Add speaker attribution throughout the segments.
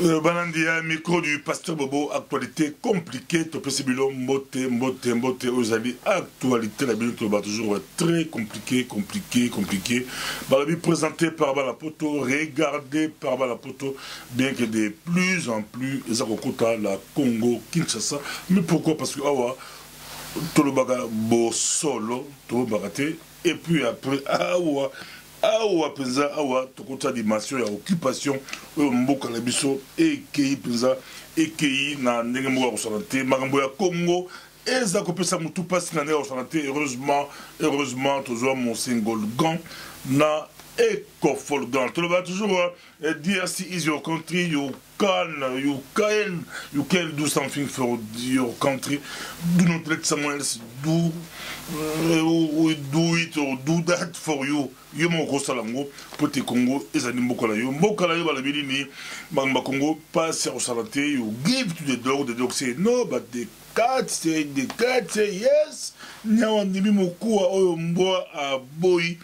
Speaker 1: Banandia, micro du pasteur Bobo, actualité compliquée, Topesibilo, Mbote, Ozali, actualité, la minute va toujours très compliqué. Balabi présenté par Balapoto, regardé par Balapoto, bien que de plus en plus, Zakokota, la Congo, Kinshasa. Mais pourquoi? Parce que, Tolobaga, Bo Solo, Tolobagate, et puis après, awa penza awa tokota dimension ya occupation oyo mboka na biso ekei penza ekei na ndenge moko ya kosala te makambo ya Congo eza kopesa mutu mpasi na ndenge ya kosala te. Heureusement tozwa Monsengolgan na Ecofolgan toloba toujours DRC is your country, you can do something for your country. Do not let someone else do it or do that for you. Yo moko salango pote Congo ezali mboka na yo balabili ni bamba Congo pas ya kosala te. You give to the dog say no, but the cat say yes. Nyawa ndimi mokuwa oyo mboa aboyi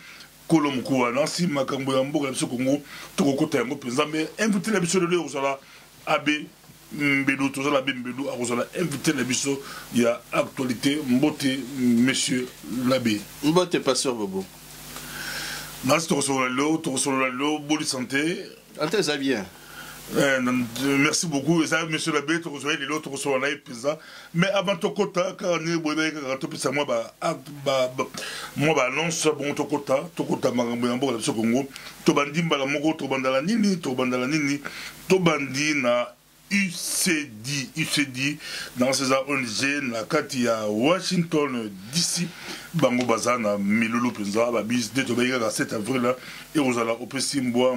Speaker 1: kolo mokuwa nasi makambo ya mboka ya biso Congo tokokota yango penza me invité la biso lelo kozala abe mbelu tozala abe mbelu akozala invité la biso ya actualité mbote monsieur l'abbé
Speaker 2: mbote pasteur Bobo.
Speaker 1: Merci Tokosolo, bonne santé.
Speaker 2: Santé, ça bien.
Speaker 1: Merci beaucoup. Et ça, monsieur l'abbé, Tokosolo, les autres Tokosolo, mais avant Tokota, car on est bonné, car moi, annonce, bon, Tokota, Marambo, la Congo, Tobandi, Balamogo, Tobandala Nini, Tobandi, na UCD dans ces ONG na kati ya Washington DC bango bazana milulu penza ba bis de tobenga ka 7 avril là et ozala opesi mboa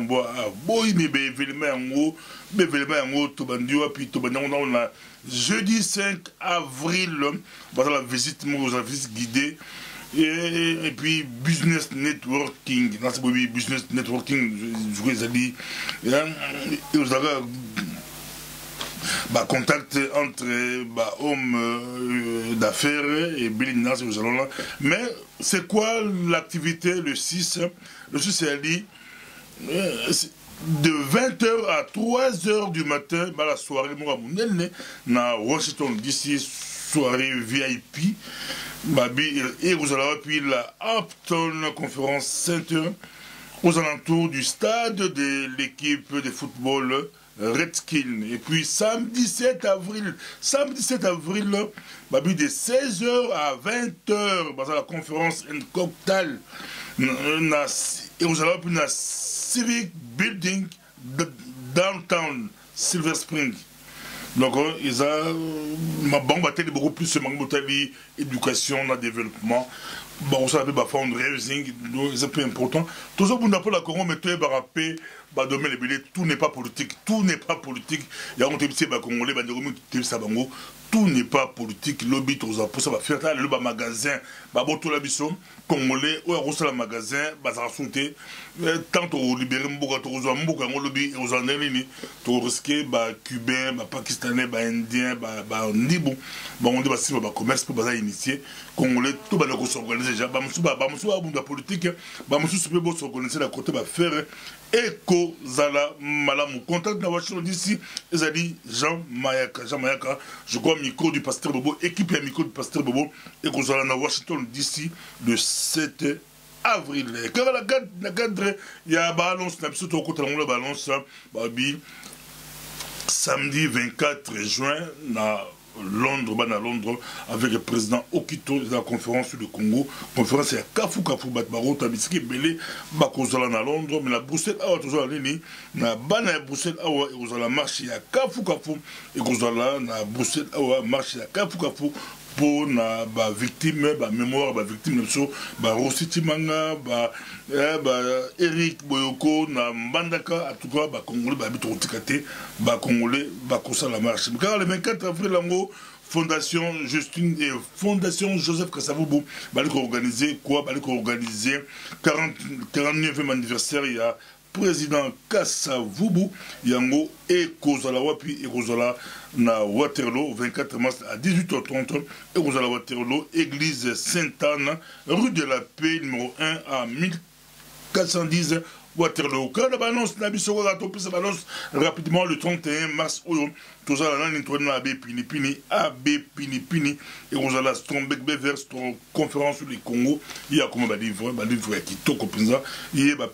Speaker 1: boy mi be événement yango to bandiwa puis to bandiwa na jeudi 5 avril bazala visite guidée et puis business networking dans ce business networking je vous ai dit et ozala contact entre hommes d'affaires et Bélinas et nous allons là. Mais c'est quoi l'activité le 6? Le 6 c'est dit de 20h à 3h du matin, la soirée na Washington DC, soirée VIP. Et vous allez puis la Hampton Conference Center aux alentours du stade de l'équipe de football Redskin. Et puis samedi 7 avril, de 16h à 20h, dans la conférence en cocktail, et vous allez puis la Civic Building de Downtown Silver Spring. Donc, ils ont beaucoup plus de éducation, développement. Bon, ça va fundraising, c'est plus important. Tout ça, pour la Congo, mais tout n'est pas politique. Il y a un petit peu congolais, tout n'est pas politique. Lobby, tout ça, pour ça, va faire le magasin, tout la biso, congolais, ou à la magasin, ça va sauter. Tant qu'on libère Mboka, lobby, aux Andelini, tout risquer, cubain, pakistanais, indien, nibo, on dit, si commerce pour initier, congolais, tout va s'organiser déjà. La politique, s'organiser la côté, faire Eko Zala Malamu. Contact dans Washington DC, ils ont dit Jean Mayaka, je crois micro du pasteur Bobo, équipe et micro du pasteur Bobo, Eko Zala dans Washington DC le 7 avril. Car la cadre, il y a balance, il y a balance, samedi 24 juin, à Londres, avec le président Okito de la conférence sur le Congo. Conférence à Kafu, Batbaro, Tabiski, Belé, Bakozala na Londres, mais la Bruxelles, toujours la ligne, na Bana Bruxelles, et vous allez marcher à Kafu, et vous allez na Bruxelles, marcher à Kafu, pour na victime, mémoire, victime, Rossi Timanga, Eric Boyoko, na Mbandaka, en tout cas, Congolais, Bitrotikate, Congolais, Bakosa la marche. Car le 24 avril, Fondation Justine et Fondation Joseph Kasavubu, organisé quoi? Organisé 49e anniversaire, il y a président Kasavubu, Yango et Kozala Wapi et Kozala na Waterloo, 24 mars à 18h30, et Kozala Waterloo, église Sainte-Anne, rue de la Paix, numéro 1 à 1410 Waterloo. Quand la balance n'a pas sa balance rapidement le 31 mars, tout ça, là, on a AB Pini, et on a la Strombeck Bever, conférence sur les Congo, il y a comme un livre qui toque au Pinza, il y a un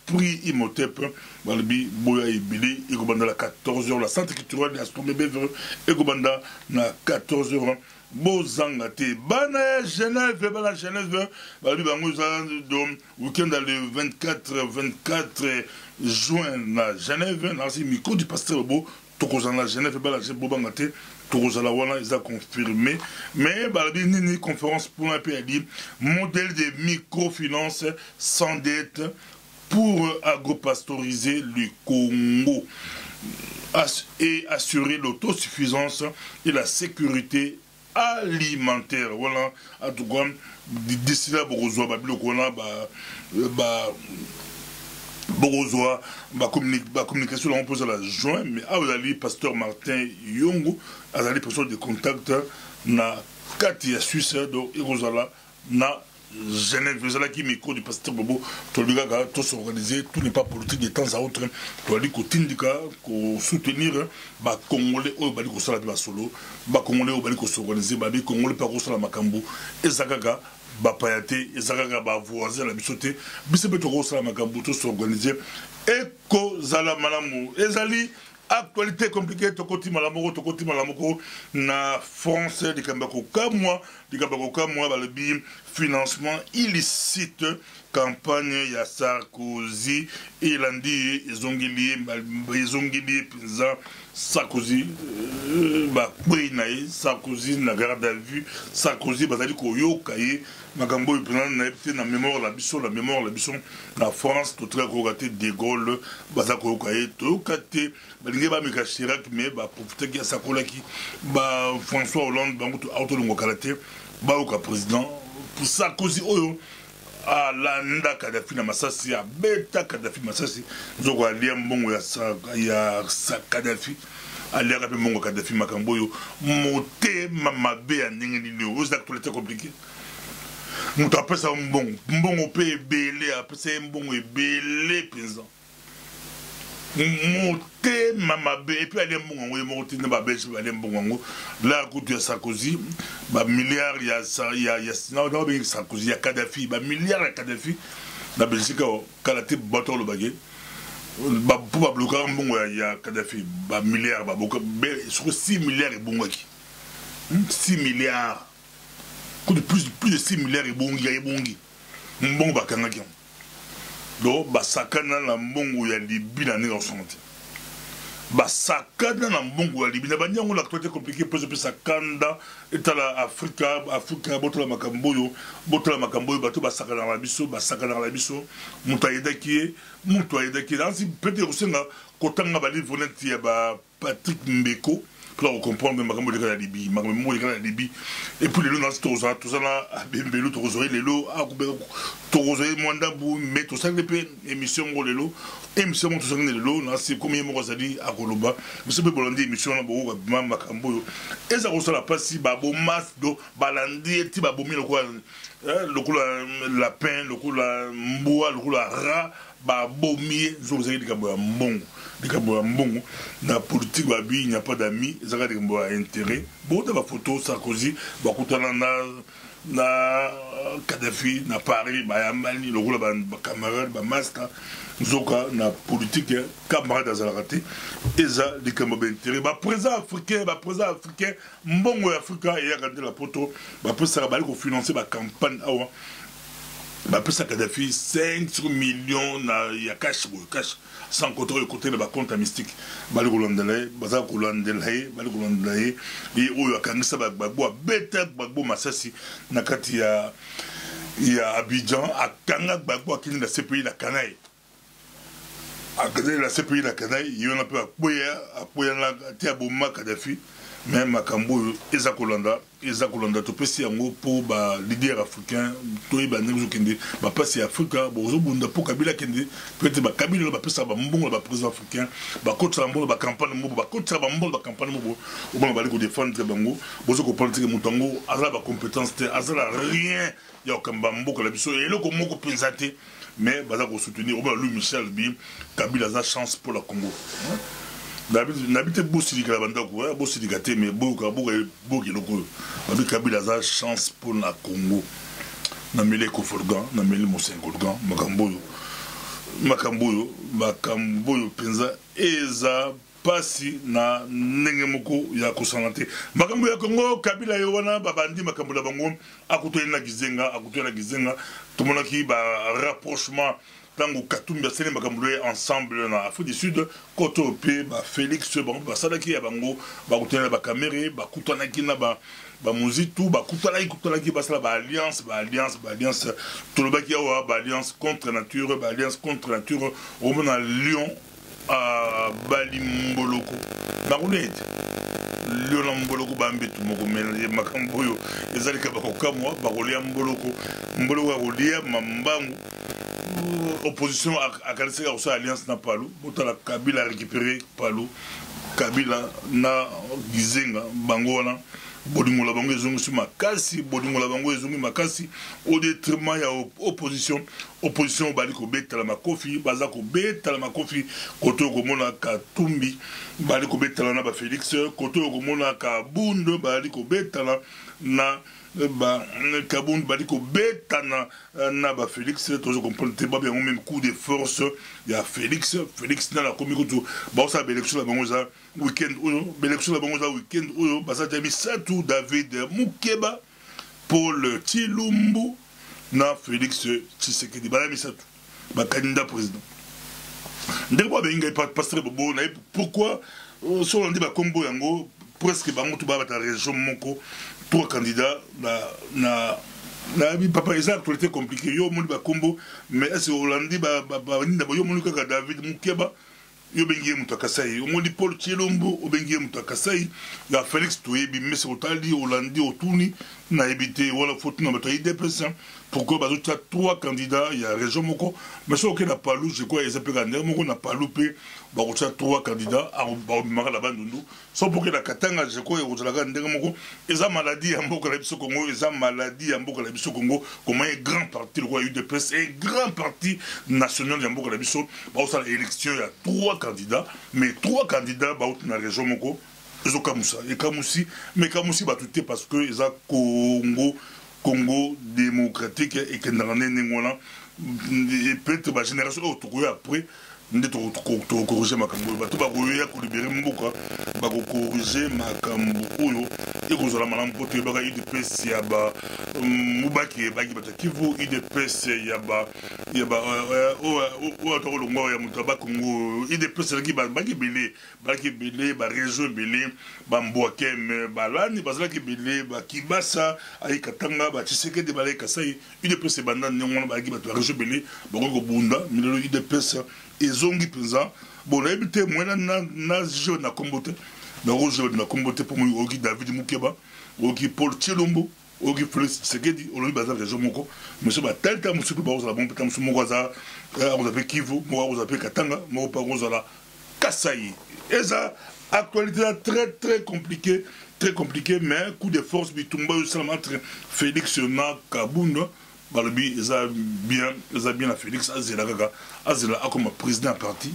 Speaker 1: prix Imhotep, Boya et Billy, et Gobanda la 14h, la centre culturelle de la Strombeck Bever, et Gobanda la 14h. Bozanga te bana Genève bali bango za week-end le 24 juin na Genève na si micro du pasteur Bo tokozana Genève bala bobanga te tokozala wana ils a confirmé mais bali nini conférence pour un pays modèle de microfinance sans dette pour agropastoriser le Congo et assurer l'autosuffisance et la sécurité alimentaire. Voilà, en tout cas, d'ici là, communication, on pose à la juin, mais à l'ali, pasteur Martin Yongo, à l'ali, personne de contact, na Katia Suisse, donc, Irozala, na Genève, qui micro du pasteur Bobo, tout le gars, tout s'organiser, tout n'est pas politique de temps à autre, tout le Tindika, pour soutenir, bah, Congolais, au Bali, au Salabima Solo, bah, Congolais, au Bali, s'organiser, bah, Congolais, pas au Salamakambo, et Zagaga, bah, Payate, et Zagaga, bah, voisin, la bisoté, Bissebe, au Salamakambo, tout s'organiser, et Kozala Malamou, et Zali, actualité compliquée, Tokoti Malamoko, na France, di Kambako Kamwa, le financement illicite, campagne ya Sarkozy, Elandi, Ezongili, Pizza, Sarkozy, Sarkozy, na garde à vue, Sarkozy, Bazali Koyo, Kaye, Magambo, na mémoire la bisson, la France, tout très regaté de Gaulle, Bazako Kaye, Tokate, Balingue Mika Chirac, mais profiter qu'il y a Sakola qui, François Hollande, Autolongo Kalate, Baoka président, pour Sarkozy, Oyo, à la Nda Kadhafi na Masasi, à Beta Kadhafi Masasi, Zoko Alia Mbongo ya Kadhafi, Alia Rapi Mbongo Kadhafi Makamboyo, Moté Mamabe à Ningeni, aux actualités compliquées. Nous t'appelons ça Mbongo P. Belé, après c'est Mbongo et Belé, paysan. Monté Mamabe, et puis aller Mbongo, monté Mamabe, aller Mbongo. Là, à côté de Sarkozy, milliard, il y a Sarkozy, il y a Kadhafi, milliard à Kadhafi, la Belgique, Kalaté, Bator le baguet. Pour bloquer Mbongo, il y a Kadhafi, milliard, sur 6 milliards et Mbongo. 6 milliards. Plus de 6 milliards et Mbongo. Mbongo Bakangaki. Donc, Sakana na Mbongo ya Libi na nez en santé. Sakana na Mbongo ya Libi. N'a on l'actualité compliquée, plus de Sakanda, et à l'Afrique, Botola Makamboyo, Bato, Sakana la Bisso, Moutaïda qui est, ainsi peut-être aussi, Kotanga Bali Vonetti, Patrick Mbeko. Pour comprendre Magambo de la Libye, et puis les lots dans ce toza, tout ça là, Bembelo, Tozoé, les lots, Tozoé, Mwandabou, mais tout ça, les émissions, les lots, émissions, tout ça, les lots, c'est comme il m'a dit à Koloba, vous savez, Bolandi, émission, Makambo, et ça ressemble à pas si, Babo, Masdo, Balandi, Tibabomi, le coup, lapin, le coup, la mboa, le coup, la rat, Babomi, Zozé, des Mbongo, la politique, il n'y a pas d'amis, ils ont des intérêts. Bon, dans la photo, Sarkozy, na Kadhafi, na Paris, Mali, le rôle de camarade, Master, Zoka, na politique, camarade Azalaraté, et ça, des camarades intérêts. Présent africain, Mbongo africain, et il y a la photo, après ça va financer la campagne. Après ça, Kadhafi, 5 millions, il y a cash, sans côté de la compte mystique. Balgolandelaye, Bazakolandelaye, Balgolandelaye, et où il y a Kangisa Bagbo, Beta Bagbo Massassi, Nakati, il y a Abidjan, à Kangak Bagbo, qui est la CPI la Canaille. À la CPI la Canaille, il y en a peu à Pouya, Tiaboma Kadhafi. Même Makambo, Ezakolanda, tout petit pour les leaders africains, tout le monde passer Africa, pour Kabila Kende, peut-être Kabila, le président africain, la campagne, la campagne, on va défendre Bango, pour politique la compétence, rien, il y a aucun bambou, et le Congo présenté, mais baza ko soutenir au Louis Michel bi Kabila a chance pour la Congo. N'habite Bossilika la banda ko, Bossilika te mais boka loko. Kabila a chance pour la Congo. Na mele ko Folgan, na mele Mosengolgan, Makamboyo penza eza pasi na ndenge moko ya kosanate makambo ya Congo Kabila yowana babandi makambo la bango akutoyena na gizenga tomonaki ba rapprochement tango Katumbi asene makambo ensemble na Afrique du Sud koto pe ba Félix bango basalaki ya bango bakutoyena ba Caméré bakutanaki na ba muzitu bakutanaki basala ba alliance tolobaki awa ba alliance contre nature au moins à Lyon à Balimboloko Barounette Lyon Mboloko Bambetu moko mais makamboyo ezalika bakokamwa barolia Mboloko arolia mambangu opposition à Kalseka aussi alliance na Palu botala Kabila a récupéré Palu Kabila na Gizenga bangona bodingola bango ezongi makasi au détriment ya opposition bali ko betala makofi baza ko betala makofi koto ko mona Katumbi bali ko betala na ba Félix koto ko mona Kabundo bali ko betala na ba Kabundo bali ko betana na ba Félix toujours comprendre pas bien même coup de force ya Félix na la komi koto ba sa élection la bango za weekend oyo basata misatu David Mukeba Paul Tshilumbu na Félix Tshisekedi bala misatu ba candidat président ndeko ba benga pasteur bobo na pourquoi so on dit ba kombo yango presque bango tout ba ta région moko trois candidats na papa eza actualité compliquée yo moni ba kombo mais est-ce Hollandi ba ninda yo moni ka David Mukeba yo bengiye mutu akasai omoni Paul Tshilombo obengiye mutu akasai ya Félix toyebi mese otali Hollandi otuni na ebité wala fotu na bato IDPS pourquoi bazo trois candidats ya région moko mais so ke na Palu je crois ezapé kandé moko na Palu pe ba ko trois candidats a ba maka la bandundu so pour que la Katanga je crois ezala kandé moko eza maladie ya mboka la biso Congo Congo comme un grand parti le roi UDPS un grand parti national ya mboka la biso ba osala élection ya trois candidats mais trois candidats ba na région moko ezo kamusa et kamusi mais kamusi ba tout parce que eza Congo démocratique et que dans l'année peut-être la génération après nde to corriger makambo bato ba koya ko libérer mboka ba ko corriger makambo oyo e ko zola malamu pote ba IDPS ya ba mubaki ba ki bata kivu IDPS ya ba o to lo ngwa ya mutaba Congo IDPS la ki ba ki belé ba région belé ba Mboakem ba lani ba zala ki belé ba Kibasa ay Katanga ba Tshisekedi ba Kasai IDPS banda ngona ba ki bata région belé ba ko bunda milelo IDPS ezongi penza bon na ebité mwena na jeu na kombote na jeu na kombote pour moi oki David Mukeba oki Paul Tshilombo oki Félix Tshisekedi olobi baza région moko monsieur ba tata musuku ba ozala bon peta musuku moko za on appelle Kivu moko on appelle Katanga moko pa ozala Kasai eza actualité très compliquée mais coup de force bitumba seulement entre Félix na Kabundo balobi eza bien à Félix azela comme président parti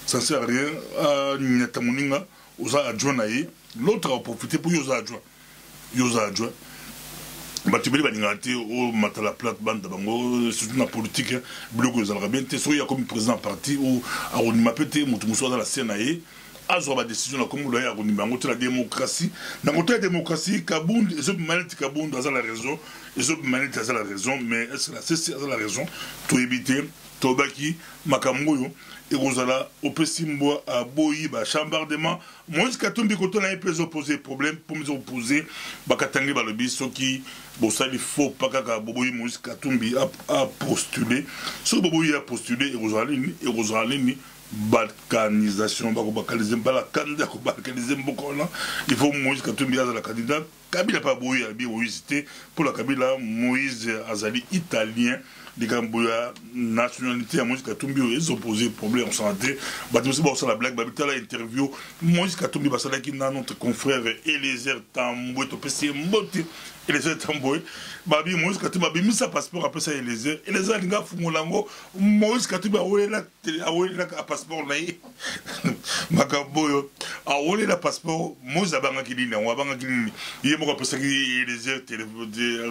Speaker 1: ça sert à rien nyata moninga oza adjoint naye l'autre a profité pour yoza adjoint batubeli baningate o matala plate bande bango surtout na politique bloco ezalaka bien te so ya comme président parti ou aronima pete mutu muso aza la CNAE azwa ba décision na comme loya aronima ngo la démocratie na côté démocratie Kabundo et ce manette Kabundo a la raison et ce manette a la raison mais est-ce la CC a la raison to éviter tobaki makamboyo et rozala opesimbo a boyi ba chambardement Moïse Katumbi koto na epes opposer problème pour nous opposer ba katangi ba lobi soki bo sali faux pas kaka boboyi Moïse Katumbi a postulé so boboyi a postulé et rozalini balkanisation ba ko balkaniser bala candidat ko balkaniser mbokona il faut Moïse Katumbi a la candidat Kabila pas boyi a bien hésité pour la Kabila Moïse azali italien likambo ya nationalité ya Moïse Katumbi ils ont posé problème en santé bato c'est bon ça la blague babita la interview Moïse Katumbi basala ki na notre confrère Eliezer Tambwe to pesi mbote Eliezer Tambwe babi Moïse Katumbi babi misa passeport après ça Eliezer linga fungolango Moïse Katumbi awela passeport na ye makaboyo awela passeport Moïse abanga kilini wabanga kilini ye moko pesa ki Eliezer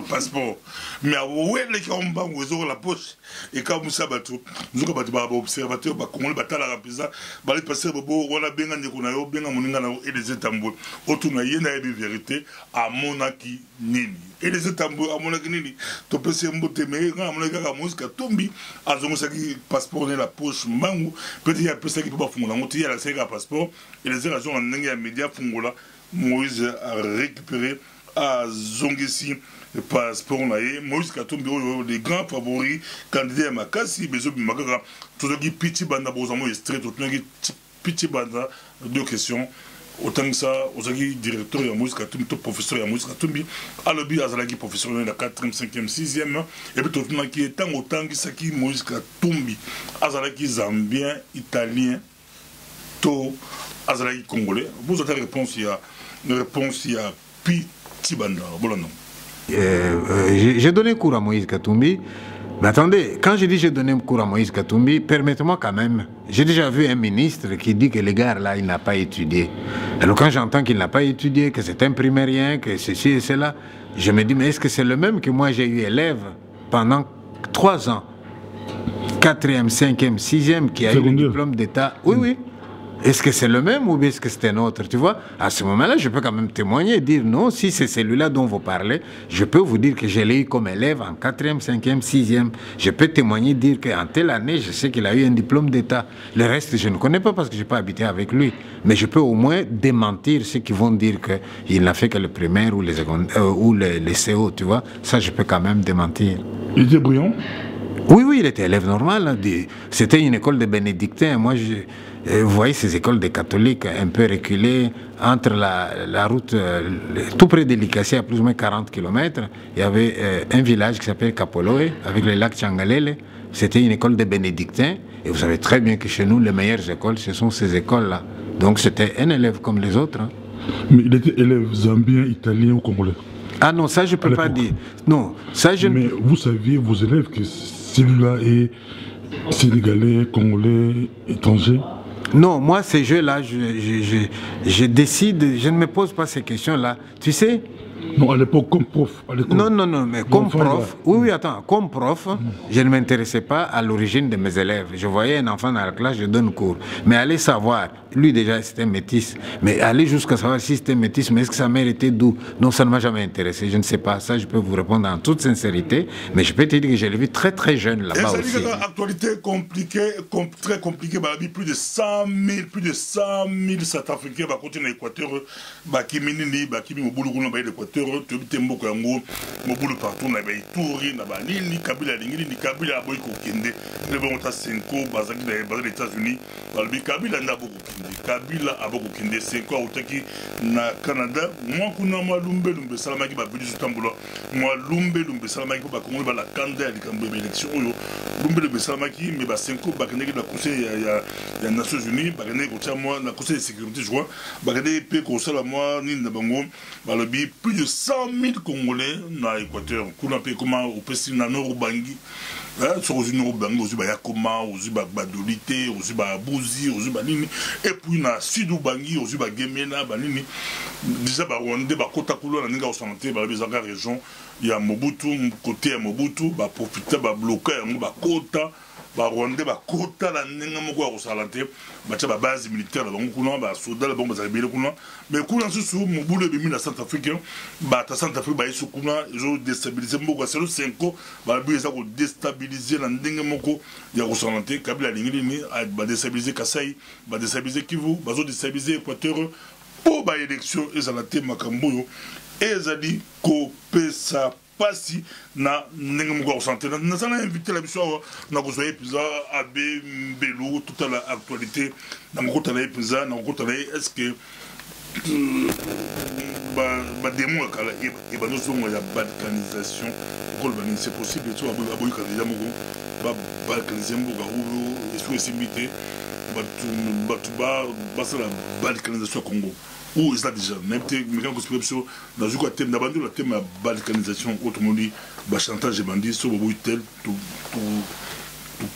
Speaker 1: passeport mais awela ki omba ngozo la poche et quand musa bato nzoka bato ba observateur ba kongole batala rapeza bali passer bobo wala benga ndeko na yo benga moninga na Eliezer Tambwe otuna ye na yebi vérité amonaki nini Eliezer Tambwe amonaki nini to pese mbote me nga amonaki ka Moïse Katumbi azongosaki passeport na la poche mbangu peut-être ya pesa ki ba fungola ngoti ya la seka passeport Eliezer azonga ndenge ya media fungola Moïse a récupéré à Zongesi passeport naé Moïse Katumbi les grands favoris candidats à Makasi bezo bimakaka tout qui petit banda bozamo extrait tout qui petit banda deux questions autant que ça osaki directeur ya Moïse Katumbi tout professeur ya Moïse Katumbi alobi azalaki professeur na 4e 5e 6e et puis tout qui est autant que ça qui Moïse Katumbi azalaki zambien italien to azalaki congolais vous avez réponse il y a petit banda voilà non.
Speaker 3: J'ai donné cours à Moïse Katumbi. Mais attendez, quand je dis j'ai donné cours à Moïse Katumbi, permettez-moi quand même. J'ai déjà vu un ministre qui dit que le gars là, il n'a pas étudié. Alors quand j'entends qu'il n'a pas étudié, que c'est un primérien, que ceci et cela, je me dis, mais est-ce que c'est le même que moi j'ai eu élève pendant 3 ans, 4e, 5e, 6e, qui a eu le diplôme d'État? Oui, oui. Est-ce que c'est le même ou est-ce que c'est un autre? Tu vois, à ce moment-là, je peux quand même témoigner et dire non, si c'est celui-là dont vous parlez, je peux vous dire que je l'ai eu comme élève en 4e, 5e, 6e. Je peux témoigner et dire qu'en telle année, je sais qu'il a eu un diplôme d'État. Le reste, je ne connais pas parce que je n'ai pas habité avec lui. Mais je peux au moins démentir ceux qui vont dire qu'il n'a fait que le primaire ou les CO, tu vois. Ça, je peux quand même démentir.
Speaker 1: Il était brillant?
Speaker 3: Oui, oui, il était élève normal. C'était une école de bénédictins. Moi, vous voyez ces écoles de catholiques un peu reculées entre la route, tout près de Likasi, à plus ou moins 40 km. Il y avait un village qui s'appelle Kapoloé, avec le lac Tchangalele. C'était une école de bénédictins. Et vous savez très bien que chez nous, les meilleures écoles, ce sont ces écoles-là. Donc c'était un élève comme les autres. Hein.
Speaker 1: Mais il était élève zambien, italien ou congolais?
Speaker 3: Ah non, ça je ne peux pas dire. Non, ça je...
Speaker 1: Mais vous saviez, vos élèves, que celui-là est sénégalais, congolais, étranger?
Speaker 3: Non, moi, ces jeux-là, je décide, je ne me pose pas ces questions-là. Tu sais?
Speaker 1: Non, à l'époque, comme prof.
Speaker 3: Non, non, non, mais comme prof, oui, oui, attends, comme prof, je ne m'intéressais pas à l'origine de mes élèves. Je voyais un enfant dans la classe, je donne cours. Mais aller savoir, lui déjà c'était métis, mais aller jusqu'à savoir si c'était métis, mais est-ce que sa mère était d'où? Non, ça ne m'a jamais intéressé, je ne sais pas. Ça, je peux vous répondre en toute sincérité, mais je peux te dire que je l'ai vu très très jeune là-bas aussi. C'est une
Speaker 1: actualité compliquée, très compliquée, plus de 100 000 Centrafricains va continuer à l'Équateur, qui tu es mboko yango mobulu partout na Ituri na banini Kabila lingili ni Kabila boy ko kende le bon ta 5 bazaki dans les États-Unis balbi Kabila na boko kende Kabila aboko kende 5 otaki na Canada moi kuna malumbe salamaki ba vidi tambula moi lumbe salamaki ba kongo ba la kanda ya likambo élection yo lumbe salamaki mais ba 5 ba kende na conseil ya Nations Unies ba kende ko tia moi na conseil de sécurité je vois ba kende pe ko sala moi ni na bango balobi plus de 100 000 Congolais dans l'Équateur. Kuna pe comment au pesi na no rubangi. Sur aux no rubangi aux ba koma aux ba badolité aux ba buzi aux ba nini et puis na sud rubangi aux ba gemena ba nini. Déjà ba Rwanda ba kota kulo na ninga au santé ba bizanga région ya Mobutu côté ya Mobutu ba profiter ba bloquer ba kota ba Rwanda ba kota la ninga moko ya kosalante ba tia ba base militaire la bango kuna ba soda la bango ba zabele kuna mais kuna susu mobulu ebimi na Centrafrique ba ta Centrafrique ba isu kuna zo déstabiliser moko c'est le 5 ba bi eza ko déstabiliser la ninga moko ya kosalante Kabila lingili ni ba déstabiliser Kasai ba déstabiliser Kivu ba zo déstabiliser Équateur po ba élection ezalate makambo yo ezali ko pesa pasi na ndenge moko ya santé na ça invité la mission na ko soye pizza abe mbelu toute la actualité na moko tala pizza na moko tala est-ce que démon et nous sommes la balkanisation. C'est possible, tu vas balkaniser la balkanisation au Congo. Où est-ce déjà? Même si dans le thème de la balkanisation, autrement dit, chantage et bandit, sur le tel pour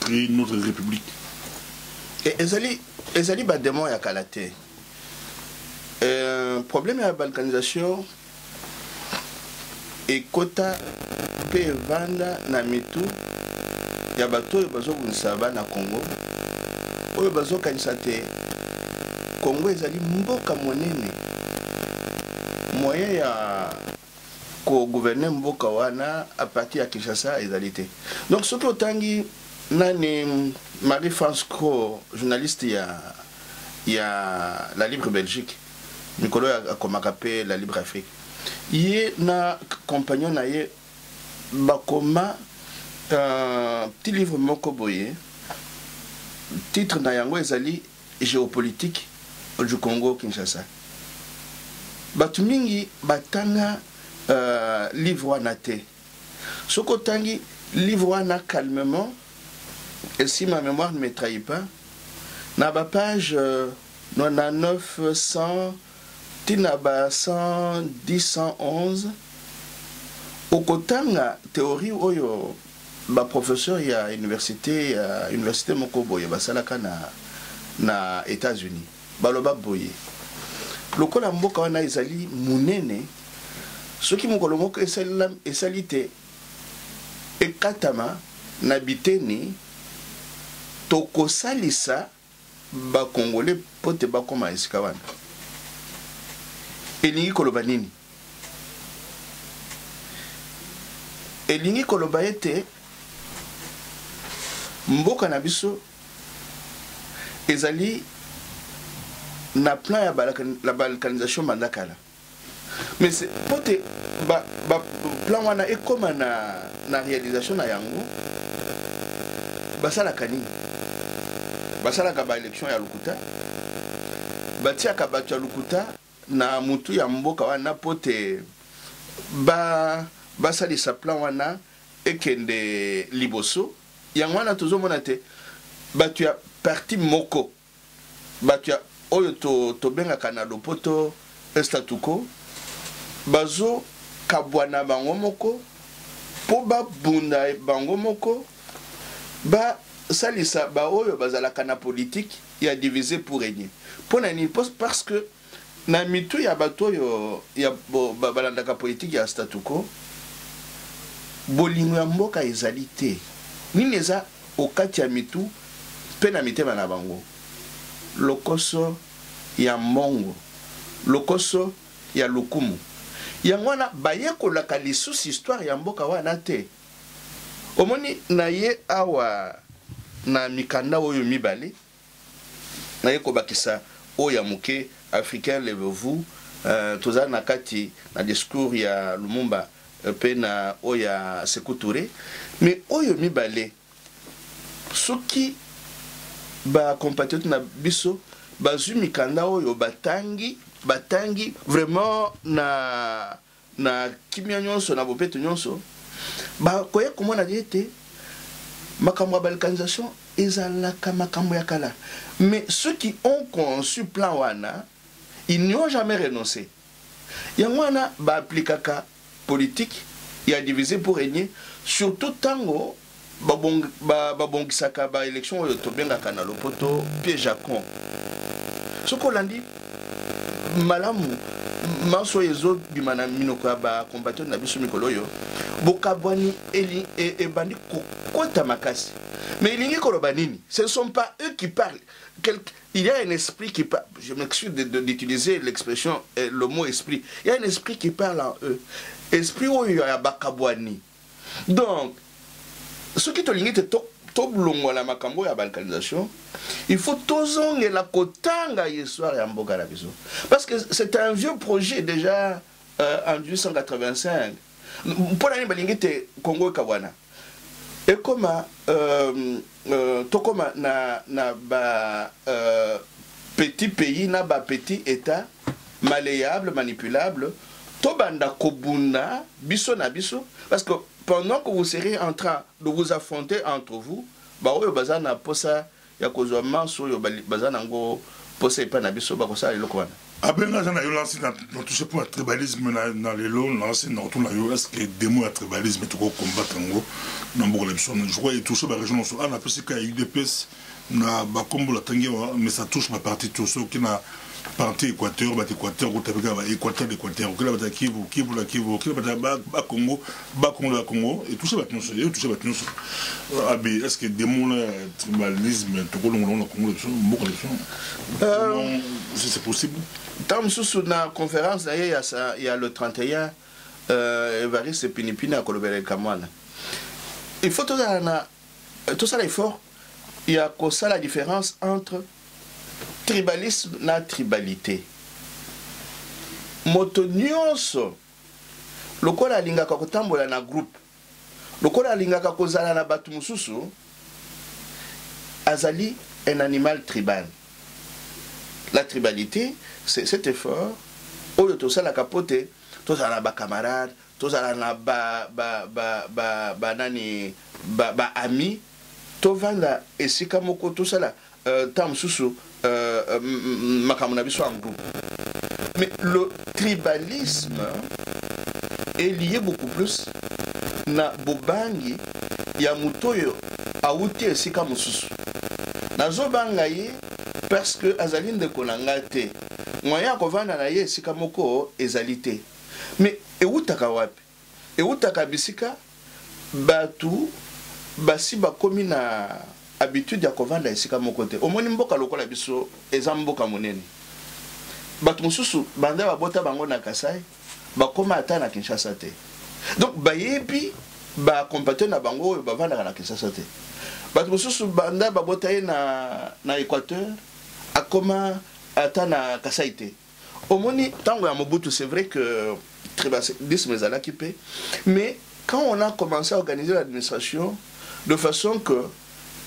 Speaker 1: créer notre république.
Speaker 2: Et Ezali Bademon et Kalate. Problème de la balkanisation et quota pe vanda na mitu ya bato oyo bazobunisaba na Congo oyo bazokanisa te Congo ezali mboka monene moyen ya ko gouverner mboka wana à partir ya Kinshasa ezali te. Donc soki otangi nani Marie-France Cros, journaliste ya la Libre Belgique, Nicolo a komakapé la Libre Afrique. Yé na compagnon na yé bakoma petit livre moko boye titre na yango ezali géopolitique du Congo Kinshasa. Batu mingi batanga livre wana te. Soko tangi livre wana calmement et si ma mémoire ne me trahit pas, na ba page 99 100 tinaba 110 111 okotanga théorie oyo ba professeur ya université moko boye basalaka na États-Unis baloba boye lokola mboka wana ezali munene soki mokolo moko esali te ekatama na biteni tokosalisa ba congolais pote bakoma esika wana elingi koloba nini elingi koloba ete mboka na biso ezali na plan ya la balkanisation mandakala mais pote plan wana ekoma na réalisation na yango basalaka nini basalaka ba élection ya Lukuta batiaka bato ya Lukuta na mutu ya mboka wana pote basalisa plan wana ekende liboso yango wana tozomona te bato ya parti moko bato ya oyo tobengaka na lopoto statuko bazo kabwana bango moko po babunda bango moko salisa ba oyo bazalaka na politique ya diviser pour régner pona ni parce que na mitu ya bato oyo ya balandaka politique ya statuko bolingo ya mboka ezali te nini eza okati ya mitu pe na mitema na bango lokoso ya mbongo lokoso ya lokumu yango wana bayekolaka lisusu histoire ya mboka wana te omoni na ye awa na mikanda oyo mibale na ye kobakisa oyo ya moke africain levez-vous toza na kati na discours ya Lumumba pe na oyo ya Sékou Touré mais oyo mibale soki ba compatriote na biso bazwi mikanda oyo batangi vraiment na kimia nyonso na bopeto nyonso bakoya komona ete makambo ya balkanisation ezalaka makambo ya kala mais ceux qui ont conçu plan wana ils n'y ont jamais renoncé yango wana baaplikaka politique ya diviser pour régner surtout tango babongisaka ba élection oyo tobengaka na lopoto piège à con soko landi malamu maso ezo bimana minoko ya ba compatriote na biso mikolo oyo bokabwani ebandi kokota makasi mais ilingi koloba nini ce ne sont pas eux qui parlent il y a un esprit qui parle je m'excuse d'utiliser l'expression le mot esprit il y a un esprit qui parle en eux esprit oyo ya bakabwani donc ce qui te limite toblongwa makambo ya balkanisation il faut tozongela kotanga histoire ya mboka na biso parce que c'est un vieux projet déjà en 1885 mpona ni balingi te Congo ekabwana ekoma tokoma na ba petit pays na ba petit état malléable, manipulable, tobanda kobuna, biso na biso, parce que pendant que vous serez en train de vous affronter entre vous, bah oyo bazana posa ya kozwa manso yo bazana ngo posa epa na biso ba kosa eloko wana.
Speaker 1: Abenga jana yo lancer dans toucher pour le tribalisme dans les lots, lancer dans tout la yo est-ce que des mots à tribalisme tu combattre ngo dans beaucoup de personnes. Je crois et toucher la région sur on a plus que UDPS na ba kombo la tangi mais ça touche ma partie tout ce qui na parti Équateur, bah Équateur, Équateur, l'Équateur, la Kivu, la Kivu, ba Congo, la Congo, et tout ça va tenir, tout ça va tenir. Ah ben, est-ce que des mots là, tribalisme, tout le monde, Congo, beaucoup de choses, c'est possible.
Speaker 2: Tant sous la conférence d'ailleurs, il y a le 31, Évariste Pinipina à Kolobere Kamwana. Il faut tout ça l'effort. Il y a comme ça la différence entre tribalisme na tribalité. Moto nyonso lokola alingaka kotambola na groupe, lokola alingaka kozala na batu mususu, azali un animal tribal. La tribalité, c'est cet effort oyo tosala kapote, tozala ba camarade, tozala na ba ami, tovanda esika moko tosala tam susu en groupe. Mais le tribalisme est lié beaucoup plus na bobangi ya mutoyo auti esika mususu. Na zobanga ye parce que azaline de konangate. Moya kovanda na ye esika moko ezalité. Mais eutaka wapi? Eutaka bisika batu basi bakomi na habitude ya kovanda esika mokote. Omoni mboka lokola biso eza mboka monene. Batu mususu banda babota bango na Kasai, bakoma ata na Kinshasa te. Donc bayebi ba compatriote na bango bavanda na Kinshasa te. Batu mususu banda babota ye na Équateur, akoma ata na Kasai te. Omoni tango ya Mobutu, c'est vrai que tribalisme ezalaki pe, mais quand on a commencé à organiser l'administration de façon que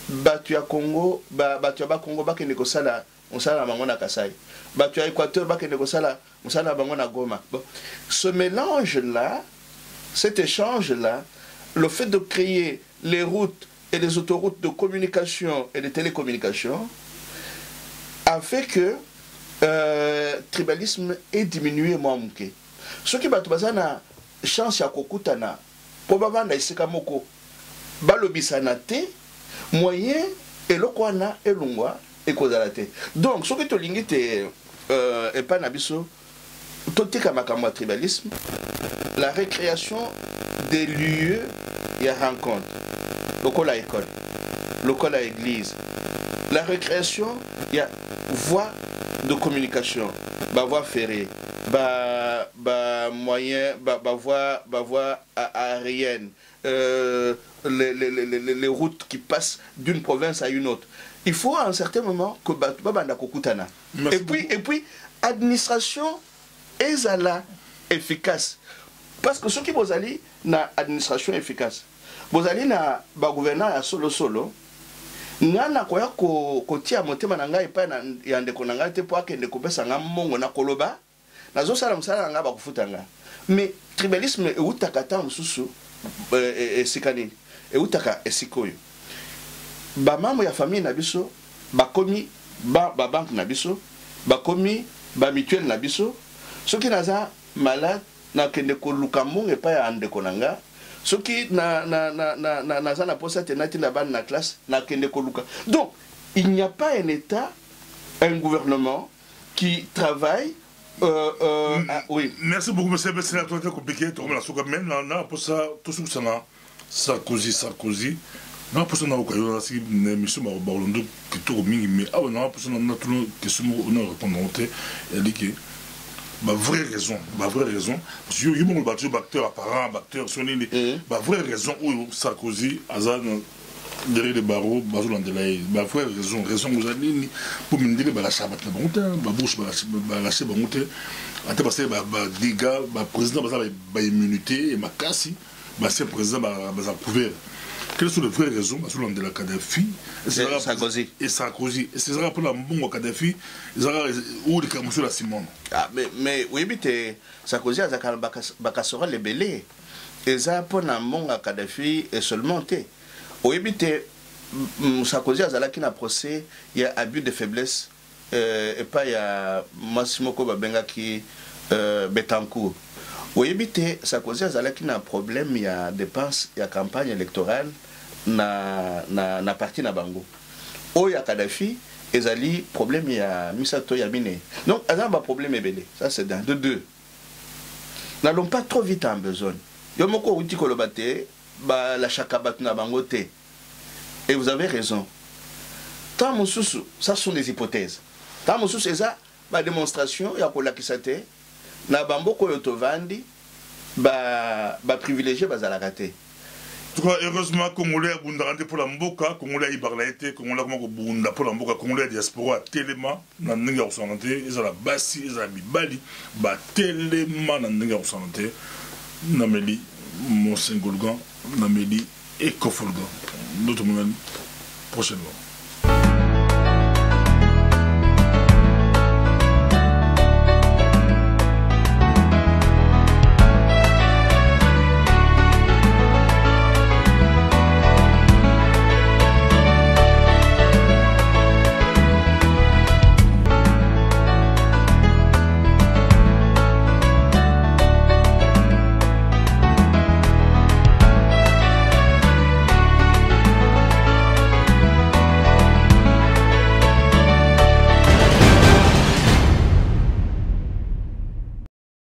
Speaker 2: batu ya Congo, batu ya Congo bakende kosala musala bango na Kasai, batu ya Équateur bakende kosala musala bango na Goma. Bon, ce mélange là, cet échange là, le fait de créer les routes et les autoroutes de communication et de télécommunication a fait que tribalisme est diminué moins mouké. Ce qui batu bazana chance ya kokutana po bavanda isika moko balobisana te moyen elokwana elungwa ekozala te. Donc ce que to lingi te epa na biso totika makambo tribalisme, la récréation des lieux ya rencontre, lokola école, lokola église, la récréation ya voie de communication, ba voie ferrée, ba moyen, ba voie aérienne, les routes qui passent d'une province à une autre. Il faut à un certain moment que babanda kokutana. Et puis administration ezala efficace. Parce que ceux qui bozali na administration efficace, bozali na ba gouverneur ya solo ngana koya ko tia motema na ngai pa na ya ndeko na ngai te po akende kopesa nga mongo na koloba nazo sala musala nga ba kufutanga. Mais tribalisme eutaka ta mususu esikani eutaka esikoyo. Ba mambo ya famille na biso bakomi ba banque na biso bakomi ba mutuelle na biso soki naza malade na kende ko luka mongo epa ya ndeko na nga soki naza na posa tenati na ban na classe na kende ko luka. Donc il n'y a pas un état, un gouvernement qui travaille oui.
Speaker 1: Merci beaucoup monsieur le sénateur de compliqué to la souka men na posa to souka Sarkozy na posa na okayo si monsieur Balondo kitoko mingi mais ah na posa na tout question on répondre te indiqué ma vraie raison parce que il y a des acteurs apparents acteurs sonné ma vraie raison où Sarkozy azan derrière les barreaux bazolandelaye ma vraie raison vous allez pour me dire la chabat na bonté ba bouche ba lâcher bonté ate parce ba dégâts ba président ba immunité et ma casse c'est président va couvrir. Quelles sont les vraies raisons selon de la Kadhafi
Speaker 2: Sarkozy.
Speaker 1: Et Sarkozy. Et c'est ça pour la bonne Kadhafi, ou le Kamousou la Simone.
Speaker 2: Ah, mais oui, mais Sarkozy a Bakassora les belés. Et ça pour la bonne Kadhafi et seulement te. Oui, mais Sarkozy a Zala qui n'a procès, il y a abus de faiblesse. Et pas il y a Massimo Kobabenga qui Betancourt. Oui, mais Sarkozy a Zala qui n'a problème, il y a dépenses, il y a campagne électorale. Na parti na bango o ya Kadhafi ezali problème ya misato ya mine donc azamba problème ebele ça c'est dans de deux n'allons pas trop vite en besoin yo moko uti kolobate ba la chakabat na bango te et vous avez raison tant mosusu ça sont des hypothèses tant mosusu eza ba démonstration ya kolakisa te na bamboko yo tovandi ba privilégié bazalaka te.
Speaker 1: En tout cas, heureusement, Congolais a bundarante pour la Mboka, Congolais a Ibarlaete, Congolais a bunda pour la Mboka, Congolais a diaspora, Téléma, Nandenga Osanante, ils ont la Bassi, ils ont la Bibali, Téléma, Nandenga Osanante, Nameli, Monsengolgan, Nameli et Kofolgan. D'autres moments, prochainement.